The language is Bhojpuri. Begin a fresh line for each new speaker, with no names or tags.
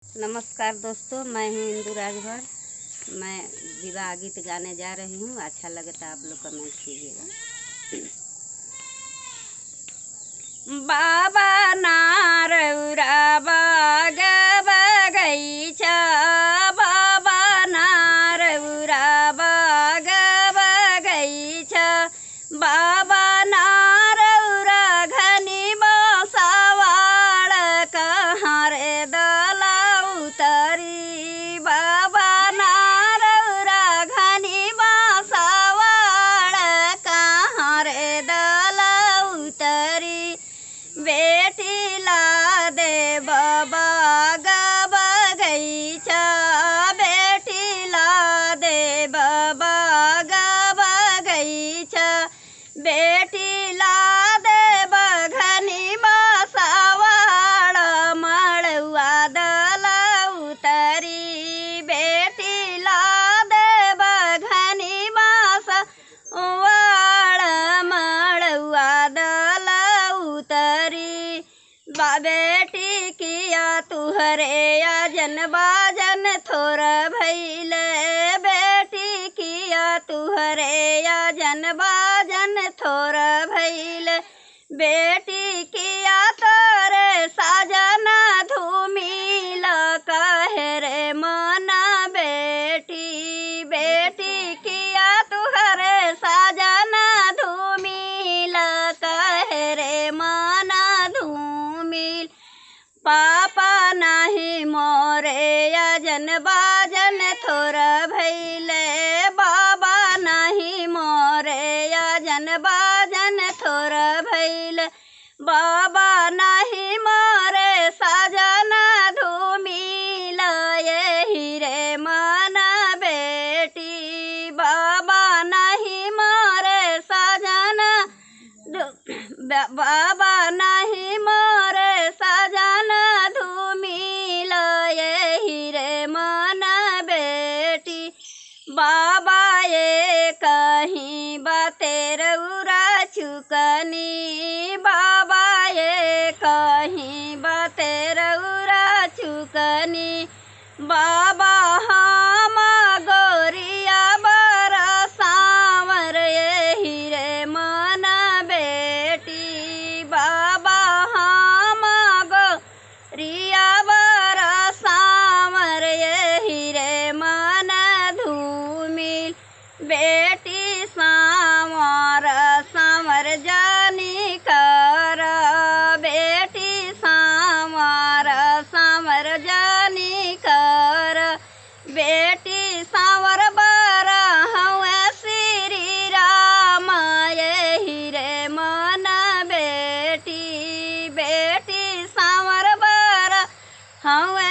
नमस्कार दोस्तों, मैं हूँ इंदु राजभर। मैं विवाह गीत गाने जा रही हूँ। अच्छा लगे तो आप लोग कमेंट कीजिएगा। बाबा नारौरा बाग बगैचा, बाबा नारौरा बाग बगैचा, बाबा नारौरा घनी बसावाड़ कहाँ रे दला उतरी, बाबा नारौरा घनी बसावाड़ कहाँ रे दला उतरी, बेटी ला दे बाबा बगैचा, बेटी ला दे बाबा बगैचा, बेटी ला दे बघनी बसावाड़ मड़ुआ दला उतरी, बेटी ला दे बघनी बसावाड़ मड़ुआ दला उतरी, बेटी किया तुहरे अजन बाजन थोर भैले, बेटी किया तुहरे अजन बाजन थोर भैले, बेटी किया तोरे साजना धूमिल कहे रे मना बेटी, बेटी किया तुहरे साजना धूमिल कहे रे मना धूमिल, पापा नाही मोरे अजन बाजन थोर भैले, बाबा नाही मोरे अजन बाजन थोर भैले, बाबा नाही मोरे साजना धूमिल यही रे मना बेटी, बाबा नाही मोरे साजना बाबा नाही मोरे साजना धूमिल यही रे मना बेटी, बाबा ये कहीं बातेर उरा चुकनी, बाबा ये कहीं बातेर उरा चुकनी, बाबा हम गोरिया बरा सांवर यही रे मना बेटी, बाबा हम गोरिया बरा सांवर यही रे मना धूमिल, बेटी सांवर सांवर जानी कर, बेटी सांवर सांवर जानी कर, बेटी सांवर बरा हवे श्री राम यही रे मना बेटी, बेटी सांवर बरा हवे